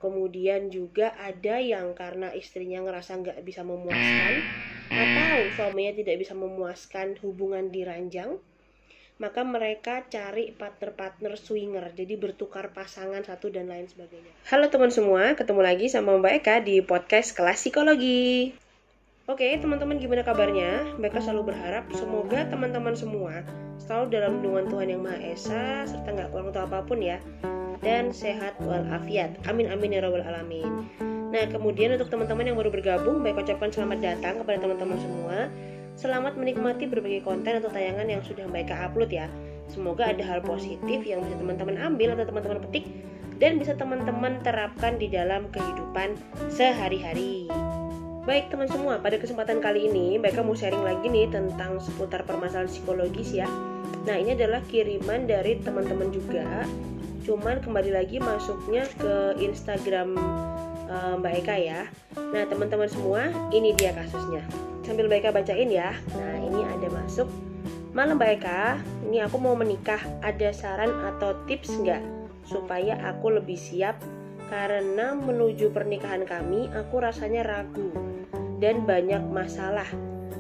Kemudian juga ada yang karena istrinya ngerasa nggak bisa memuaskan atau suaminya tidak bisa memuaskan hubungan di ranjang, maka mereka cari partner-partner swinger, jadi bertukar pasangan satu dan lain sebagainya. Halo teman semua, ketemu lagi sama Mbak Eka di podcast Kelas Psikologi. Oke teman-teman, gimana kabarnya? Mbak Eka selalu berharap semoga teman-teman semua selalu dalam lindungan Tuhan Yang Maha Esa, serta nggak kurang atau apapun ya, dan sehat walafiat. Amin amin ya rabbal alamin. Nah kemudian untuk teman-teman yang baru bergabung, Mbak Eka ucapkan selamat datang kepada teman-teman semua. Selamat menikmati berbagai konten atau tayangan yang sudah Mbak Eka upload ya. Semoga ada hal positif yang bisa teman-teman ambil atau teman-teman petik dan bisa teman-teman terapkan di dalam kehidupan sehari-hari. Baik teman semua, pada kesempatan kali ini Mbak Eka mau sharing lagi nih tentang seputar permasalahan psikologis ya. Nah ini adalah kiriman dari teman-teman juga, cuman kembali lagi masuknya ke Instagram Mbak Eka ya. Nah teman-teman semua, ini dia kasusnya. Sambil Mbak Eka bacain ya. Nah ini ada masuk. Malam Mbak Eka, ini aku mau menikah. Ada saran atau tips nggak supaya aku lebih siap? Karena menuju pernikahan kami, aku rasanya ragu dan banyak masalah.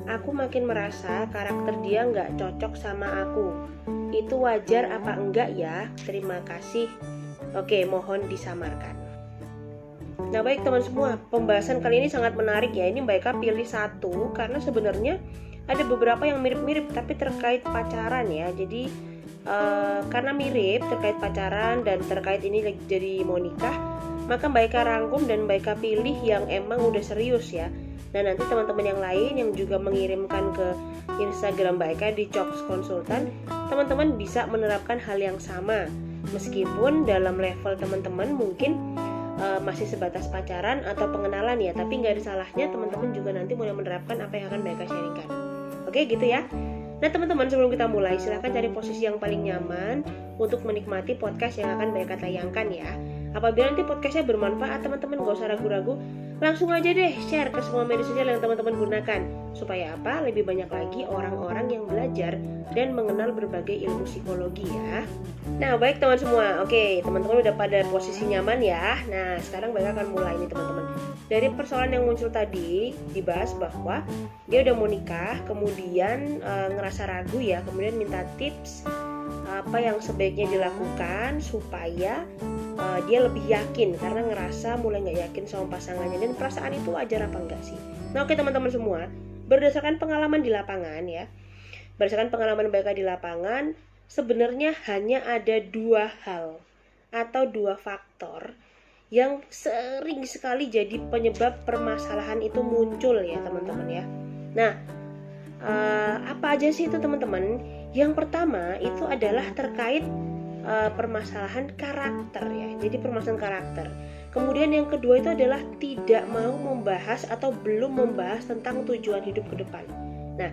Aku makin merasa karakter dia nggak cocok sama aku. Itu wajar apa enggak ya? Terima kasih. Oke, mohon disamarkan. Nah baik teman semua, pembahasan kali ini sangat menarik ya. Ini Mbak Eka pilih satu karena sebenarnya ada beberapa yang mirip-mirip tapi terkait pacaran ya. Jadi karena mirip terkait pacaran dan terkait ini jadi mau nikah, maka Mbak Eka rangkum dan Mbak Eka pilih yang emang udah serius ya. Nah nanti teman-teman yang lain yang juga mengirimkan ke Instagram Mbak Eka di Chops Konsultan, teman-teman bisa menerapkan hal yang sama. Meskipun dalam level teman-teman mungkin masih sebatas pacaran atau pengenalan ya, tapi nggak ada salahnya teman-teman juga nanti mulai menerapkan apa yang akan Mbak Eka sharingkan. Oke gitu ya. Nah teman-teman, sebelum kita mulai silahkan cari posisi yang paling nyaman untuk menikmati podcast yang akan Mbak Eka tayangkan ya. Apabila nanti podcastnya bermanfaat, teman-teman gak usah ragu-ragu, langsung aja deh share ke semua media sosial yang teman-teman gunakan. Supaya apa? Lebih banyak lagi orang-orang yang belajar dan mengenal berbagai ilmu psikologi ya. Nah baik teman semua, oke teman-teman udah pada posisi nyaman ya. Nah sekarang Mbak Eka akan mulai nih teman-teman. Dari persoalan yang muncul tadi dibahas bahwa dia udah mau nikah, kemudian ngerasa ragu ya, kemudian minta tips apa yang sebaiknya dilakukan supaya dia lebih yakin karena ngerasa mulai nggak yakin sama pasangannya, dan perasaan itu wajar apa enggak sih? Nah oke teman-teman semua, berdasarkan pengalaman di lapangan ya, berdasarkan pengalaman mereka di lapangan, sebenarnya hanya ada dua hal atau dua faktor yang sering sekali jadi penyebab permasalahan itu muncul ya teman-teman ya. Nah apa aja sih itu teman-teman? Yang pertama itu adalah terkait permasalahan karakter ya. Jadi permasalahan karakter. Kemudian yang kedua itu adalah tidak mau membahas atau belum membahas tentang tujuan hidup ke depan. Nah,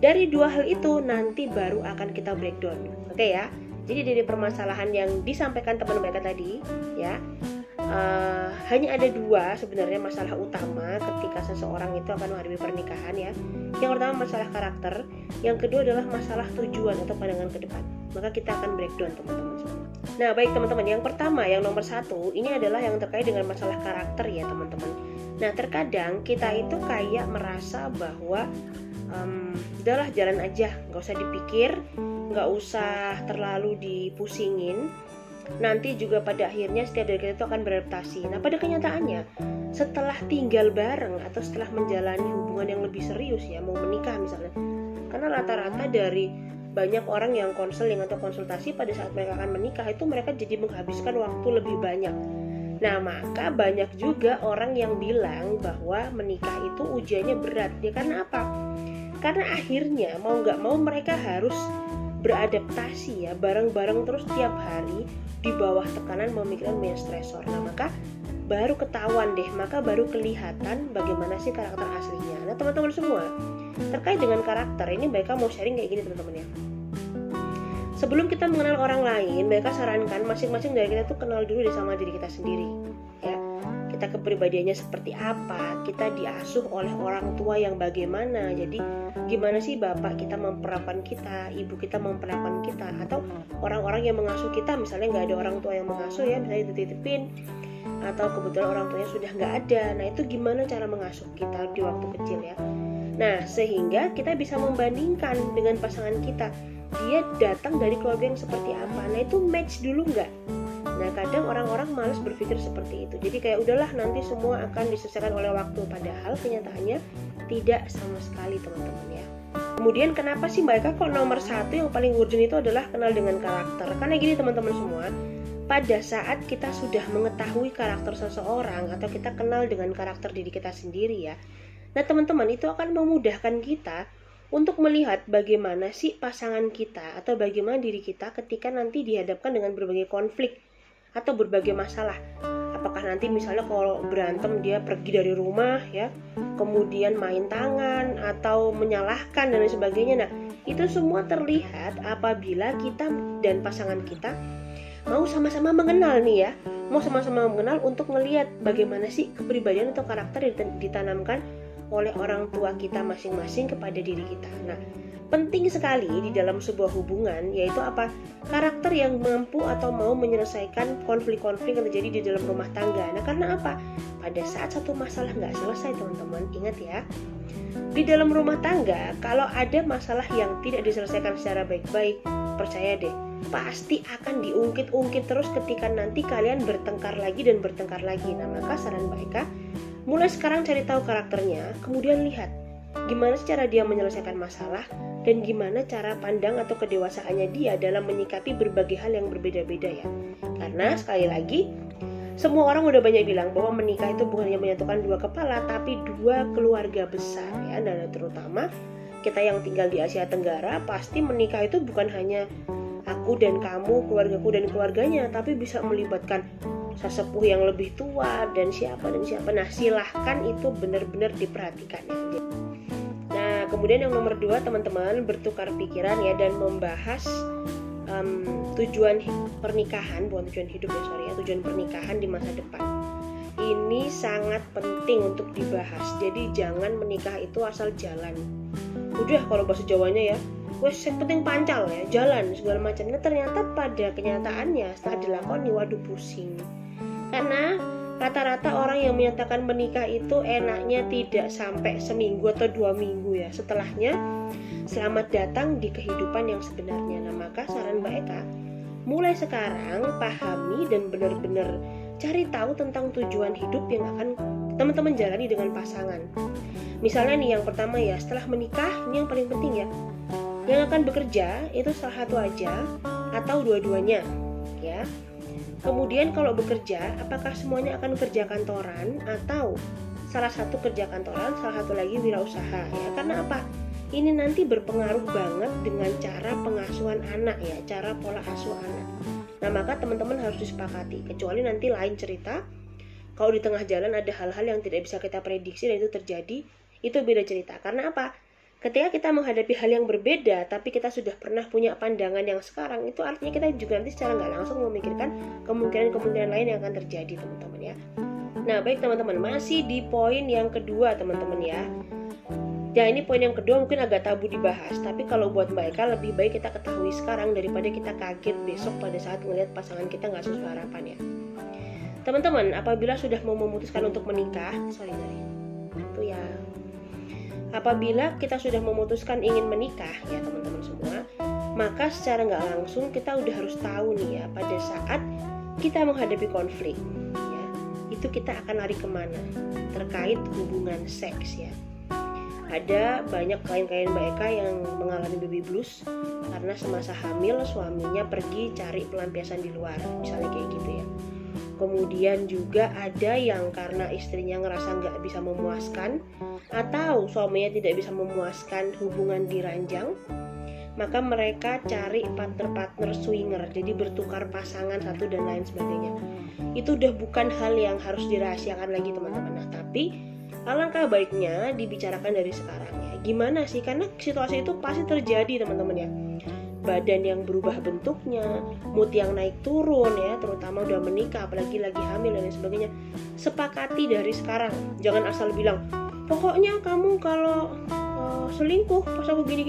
dari dua hal itu nanti baru akan kita breakdown. Oke ya. Jadi dari permasalahan yang disampaikan teman mereka tadi ya, hanya ada dua sebenarnya masalah utama ketika seseorang itu akan menghadapi pernikahan ya. Yang pertama masalah karakter, yang kedua adalah masalah tujuan atau pandangan ke depan. Maka kita akan breakdown teman-teman semua. Nah baik teman-teman, yang pertama yang nomor satu ini adalah yang terkait dengan masalah karakter ya teman-teman. Nah terkadang kita itu kayak merasa bahwa udahlah jalan aja, nggak usah dipikir, nggak usah terlalu dipusingin. Nanti juga pada akhirnya setiap dari kita itu akan beradaptasi. Nah pada kenyataannya setelah tinggal bareng atau setelah menjalani hubungan yang lebih serius ya, mau menikah misalnya, karena rata-rata dari banyak orang yang konseling atau konsultasi pada saat mereka akan menikah itu mereka jadi menghabiskan waktu lebih banyak. Nah maka banyak juga orang yang bilang bahwa menikah itu ujiannya berat ya. Karena apa? Karena akhirnya mau nggak mau mereka harus beradaptasi ya, bareng-bareng terus tiap hari di bawah tekanan memikirkan banyak stresor. Nah maka baru ketahuan deh, maka baru kelihatan bagaimana sih karakter aslinya. Nah teman-teman semua, terkait dengan karakter ini mereka mau sharing kayak gini teman-teman ya. Sebelum kita mengenal orang lain, mereka sarankan masing-masing dari kita tuh kenal dulu deh sama diri kita sendiri ya. Kita kepribadiannya seperti apa, kita diasuh oleh orang tua yang bagaimana. Jadi gimana sih bapak kita memperlakukan kita, ibu kita memperlakukan kita, atau orang-orang yang mengasuh kita, misalnya nggak ada orang tua yang mengasuh ya, misalnya dititipin atau kebetulan orang tuanya sudah nggak ada. Nah, itu gimana cara mengasuh kita di waktu kecil ya. Nah, sehingga kita bisa membandingkan dengan pasangan kita, dia datang dari keluarga yang seperti apa. Nah, itu match dulu nggak? Nah, kadang orang-orang malas berpikir seperti itu. Jadi kayak udahlah, nanti semua akan diselesaikan oleh waktu. Padahal kenyataannya tidak sama sekali, teman-teman ya. Kemudian kenapa sih Mbak Eka kok nomor 1 yang paling urgent itu adalah kenal dengan karakter? Karena gini teman-teman semua, pada saat kita sudah mengetahui karakter seseorang atau kita kenal dengan karakter diri kita sendiri ya, nah teman-teman, itu akan memudahkan kita untuk melihat bagaimana sih pasangan kita atau bagaimana diri kita ketika nanti dihadapkan dengan berbagai konflik atau berbagai masalah. Apakah nanti misalnya kalau berantem dia pergi dari rumah ya, kemudian main tangan atau menyalahkan dan lain sebagainya. Nah, itu semua terlihat apabila kita dan pasangan kita mau sama-sama mengenal nih ya, mau sama-sama mengenal untuk melihat bagaimana sih kepribadian atau karakter yang ditanamkan oleh orang tua kita masing-masing kepada diri kita. Nah, penting sekali di dalam sebuah hubungan yaitu apa? Karakter yang mampu atau mau menyelesaikan konflik-konflik yang terjadi di dalam rumah tangga. Nah, karena apa? Pada saat satu masalah nggak selesai, teman-teman, ingat ya, di dalam rumah tangga kalau ada masalah yang tidak diselesaikan secara baik-baik, percaya deh, pasti akan diungkit-ungkit terus ketika nanti kalian bertengkar lagi dan bertengkar lagi. Nah, maka saran mereka, mulai sekarang cari tahu karakternya, kemudian lihat gimana cara dia menyelesaikan masalah dan gimana cara pandang atau kedewasaannya dia dalam menyikapi berbagai hal yang berbeda-beda ya. Karena sekali lagi, semua orang udah banyak bilang bahwa menikah itu bukan hanya menyatukan dua kepala, tapi dua keluarga besar ya. Dan terutama kita yang tinggal di Asia Tenggara, pasti menikah itu bukan hanya aku dan kamu, keluargaku dan keluarganya, tapi bisa melibatkan sesepuh yang lebih tua dan siapa. Nah, silahkan itu benar-benar diperhatikan ya. Nah, kemudian yang nomor 2 teman-teman, bertukar pikiran ya dan membahas tujuan pernikahan, bukan tujuan hidup ya, tujuan pernikahan di masa depan. Ini sangat penting untuk dibahas. Jadi jangan menikah itu asal jalan. Udah kalau bahasa Jawanya ya, wes yang penting pancal ya, jalan segala macam. Nah, ternyata pada kenyataannya setelah dilakoni, waduh pusing. Karena rata-rata orang yang menyatakan menikah itu enaknya tidak sampai seminggu atau 2 minggu ya. Setelahnya, selamat datang di kehidupan yang sebenarnya. Nah, maka saran Mbak Eka, mulai sekarang pahami dan benar-benar cari tahu tentang tujuan hidup yang akan teman-teman jalani dengan pasangan. Misalnya nih, yang pertama ya, setelah menikah, ini yang paling penting ya, yang akan bekerja itu salah satu aja atau dua-duanya ya. Kemudian kalau bekerja, apakah semuanya akan kerja kantoran atau salah satu kerja kantoran, salah satu lagi wirausaha ya. Karena apa? Ini nanti berpengaruh banget dengan cara pengasuhan anak ya, cara pola asuh anak. Nah, maka teman-teman harus disepakati. Kecuali nanti lain cerita, kalau di tengah jalan ada hal-hal yang tidak bisa kita prediksi dan itu terjadi, itu beda cerita. Karena apa? Ketika kita menghadapi hal yang berbeda, tapi kita sudah pernah punya pandangan yang sekarang, itu artinya kita juga nanti secara nggak langsung memikirkan kemungkinan-kemungkinan lain yang akan terjadi, teman-teman ya. Nah, baik teman-teman, masih di poin yang kedua, teman-teman ya. Ya, ini poin yang kedua mungkin agak tabu dibahas, tapi kalau buat Mbak Eka lebih baik kita ketahui sekarang daripada kita kaget besok pada saat melihat pasangan kita nggak sesuai harapan ya. Teman-teman, apabila sudah mau memutuskan untuk menikah, itu ya. Apabila kita sudah memutuskan ingin menikah ya teman-teman semua, maka secara nggak langsung kita udah harus tahu nih ya, pada saat kita menghadapi konflik ya, itu kita akan lari kemana terkait hubungan seks ya. Ada banyak klien-klien Mbak Eka yang mengalami baby blues karena semasa hamil suaminya pergi cari pelampiasan di luar, misalnya kayak gitu ya. Kemudian juga ada yang karena istrinya ngerasa nggak bisa memuaskan atau suaminya tidak bisa memuaskan hubungan di ranjang, maka mereka cari partner-partner swinger, jadi bertukar pasangan satu dan lain sebagainya. Itu udah bukan hal yang harus dirahasiakan lagi teman-teman. Nah, tapi alangkah baiknya dibicarakan dari sekarang ya. Gimana sih? Karena situasi itu pasti terjadi teman-teman ya. Badan yang berubah bentuknya, mood yang naik turun ya, terutama udah menikah, apalagi lagi hamil dan lain sebagainya. Sepakati dari sekarang, jangan asal bilang, pokoknya kamu kalau selingkuh pas aku gini,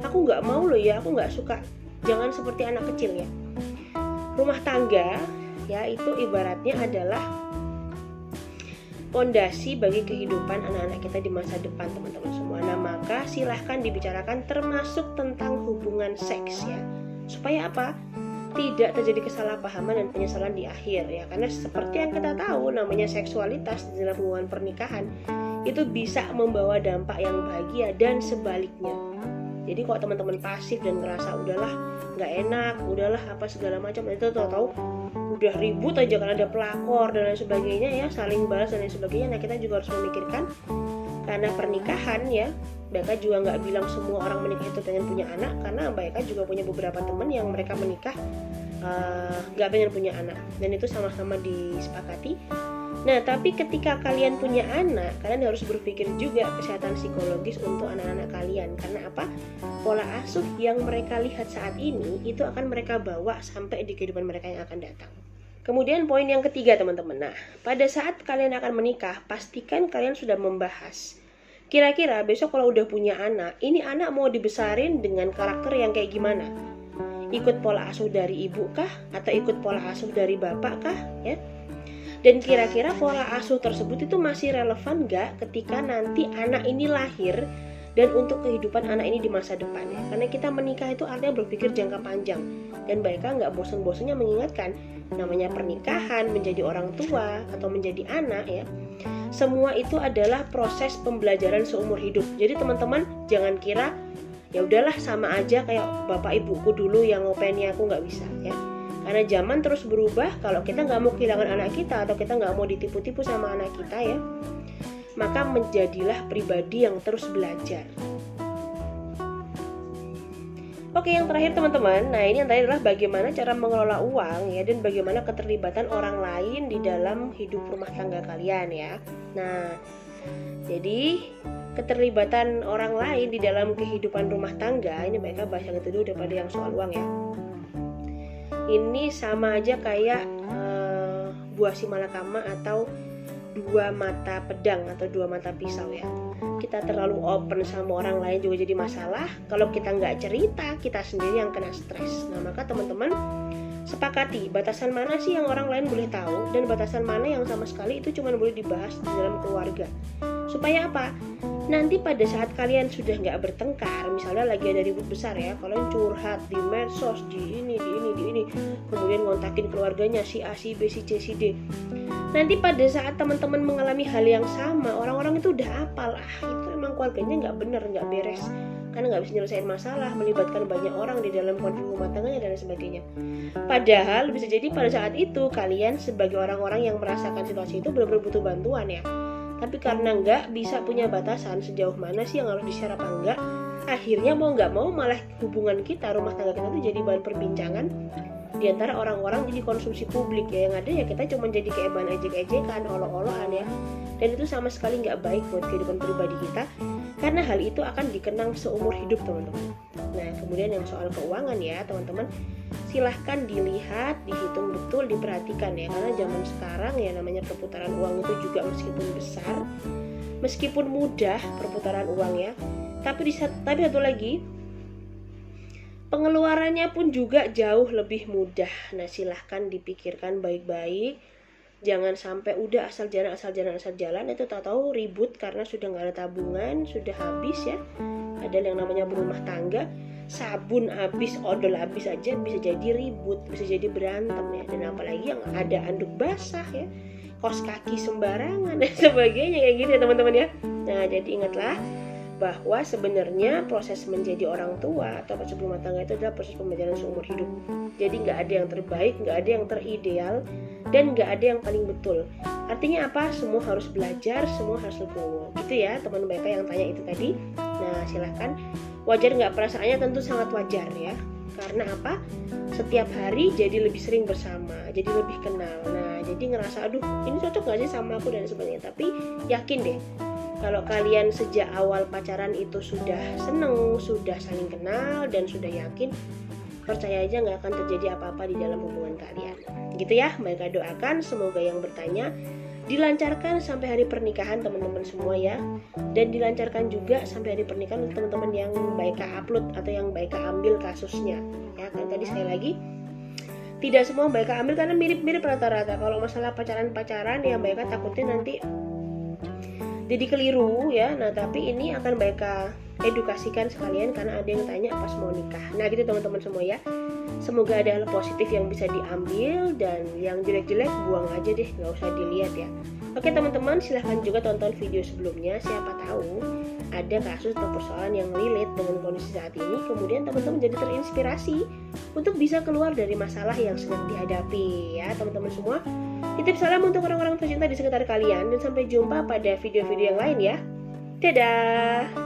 aku nggak mau loh ya, aku nggak suka. Jangan seperti anak kecil ya. Rumah tangga ya, itu ibaratnya adalah fondasi bagi kehidupan anak-anak kita di masa depan, teman-teman semua. Nah, maka silahkan dibicarakan termasuk tentang hubungan seks ya. Supaya apa? Tidak terjadi kesalahpahaman dan penyesalan di akhir ya. Karena seperti yang kita tahu, namanya seksualitas di dalam hubungan pernikahan itu bisa membawa dampak yang bahagia dan sebaliknya. Jadi kalau teman-teman pasif dan ngerasa udahlah nggak enak, udahlah apa segala macam, itu tahu-tahu udah ribut aja karena ada pelakor dan lain sebagainya ya, saling balas dan lain sebagainya. Nah, kita juga harus memikirkan karena pernikahan ya, mereka juga nggak bilang semua orang menikah itu pengen punya anak, karena mereka juga punya beberapa teman yang mereka menikah nggak pengen punya anak, dan itu sama-sama disepakati. Nah, tapi ketika kalian punya anak, kalian harus berpikir juga kesehatan psikologis untuk anak-anak kalian. Karena apa? Pola asuh yang mereka lihat saat ini itu akan mereka bawa sampai di kehidupan mereka yang akan datang. Kemudian poin yang ketiga, teman-teman. Nah, pada saat kalian akan menikah, pastikan kalian sudah membahas. Kira-kira besok kalau udah punya anak, ini anak mau dibesarin dengan karakter yang kayak gimana? Ikut pola asuh dari ibu kah? Atau ikut pola asuh dari bapak kah? Ya. Dan kira-kira pola asuh tersebut itu masih relevan nggak ketika nanti anak ini lahir dan untuk kehidupan anak ini di masa depan ya. Karena kita menikah itu artinya berpikir jangka panjang, dan mereka nggak bosan-bosannya mengingatkan namanya pernikahan, menjadi orang tua atau menjadi anak ya. Semua itu adalah proses pembelajaran seumur hidup. Jadi teman-teman jangan kira ya udahlah sama aja kayak bapak ibuku dulu yang ngopeni aku, nggak bisa ya. Karena zaman terus berubah, kalau kita nggak mau kehilangan anak kita atau kita nggak mau ditipu-tipu sama anak kita ya, maka menjadilah pribadi yang terus belajar. Oke, yang terakhir teman-teman, nah ini yang terakhir adalah bagaimana cara mengelola uang ya, dan bagaimana keterlibatan orang lain di dalam hidup rumah tangga kalian ya. Nah, jadi keterlibatan orang lain di dalam kehidupan rumah tangga, ini mereka bahas yang itu dulu daripada yang soal uang ya. Ini sama aja kayak buah simalakama atau dua mata pedang atau dua mata pisau ya. Kita terlalu open sama orang lain juga jadi masalah. Kalau kita nggak cerita, kita sendiri yang kena stres. Nah, maka teman-teman sepakati batasan mana sih yang orang lain boleh tahu, dan batasan mana yang sama sekali itu cuma boleh dibahas di dalam keluarga. Supaya apa? Nanti pada saat kalian sudah nggak bertengkar, misalnya lagi ada ribut besar ya, kalian curhat di medsos, di ini, kemudian ngontakin keluarganya si A, si B, si C, si D. Nanti pada saat teman-teman mengalami hal yang sama, orang-orang itu udah hafal, itu emang keluarganya nggak bener, nggak beres, karena nggak bisa nyelesain masalah, melibatkan banyak orang di dalam konflik rumah tangganya dan sebagainya. Padahal bisa jadi pada saat itu kalian sebagai orang-orang yang merasakan situasi itu benar-benar butuh bantuan ya. Tapi karena nggak bisa punya batasan sejauh mana sih yang harus di-share apa enggak, akhirnya mau nggak mau malah hubungan kita, rumah tangga kita tuh jadi bahan perbincangan di antara orang-orang, jadi konsumsi publik ya. Yang ada ya kita cuma jadi kayak bahan ejek-ejekan, olok-olokan ya. Dan itu sama sekali nggak baik buat kehidupan pribadi kita, karena hal itu akan dikenang seumur hidup teman-teman. Nah, kemudian yang soal keuangan ya teman-teman, silahkan dilihat, dihitung betul, diperhatikan ya. Karena zaman sekarang ya namanya perputaran uang itu juga meskipun besar, meskipun mudah perputaran uang ya, tapi satu lagi pengeluarannya pun juga jauh lebih mudah. Nah, silahkan dipikirkan baik-baik. Jangan sampai udah asal jalan itu tahu-tahu ribut karena sudah nggak ada tabungan, sudah habis ya. Ada yang namanya berumah tangga, sabun habis, odol habis aja bisa jadi ribut, bisa jadi berantem ya. Dan apalagi yang ada anduk basah ya, kos kaki sembarangan dan sebagainya kayak gitu ya teman-teman ya. Nah, jadi ingatlah bahwa sebenarnya proses menjadi orang tua atau proses rumah tangga itu adalah proses pembelajaran seumur hidup. Jadi nggak ada yang terbaik, nggak ada yang terideal, dan nggak ada yang paling betul. Artinya apa? Semua harus belajar, semua harus legowo. Gitu ya teman mereka yang tanya itu tadi. Nah, silahkan. Wajar nggak perasaannya? Tentu sangat wajar ya. Karena apa? Setiap hari jadi lebih sering bersama, jadi lebih kenal. Nah, jadi ngerasa aduh ini cocok nggak sih sama aku dan sebagainya. Tapi yakin deh, kalau kalian sejak awal pacaran itu sudah seneng, sudah saling kenal, dan sudah yakin, percaya aja nggak akan terjadi apa-apa di dalam hubungan kalian. Gitu ya, mereka doakan semoga yang bertanya dilancarkan sampai hari pernikahan teman-teman semua ya. Dan dilancarkan juga sampai hari pernikahan untuk teman-teman yang baik upload atau yang baik ambil kasusnya. Ya kan tadi sekali lagi, tidak semua Mbak Eka ambil karena mirip-mirip rata-rata. Kalau masalah pacaran-pacaran ya Mbak Eka takutnya nanti jadi keliru ya. Nah tapi ini akan Mbak Eka edukasikan sekalian karena ada yang tanya pas mau nikah. Nah gitu teman-teman semua ya. Semoga ada hal positif yang bisa diambil, dan yang jelek-jelek buang aja deh, nggak usah dilihat ya. Oke teman-teman, silahkan juga tonton video sebelumnya. Siapa tahu ada kasus atau persoalan yang relate dengan kondisi saat ini, kemudian teman-teman jadi terinspirasi untuk bisa keluar dari masalah yang sedang dihadapi ya teman-teman semua. Titip salam untuk orang-orang tercinta di sekitar kalian, dan sampai jumpa pada video-video yang lain ya. Dadah.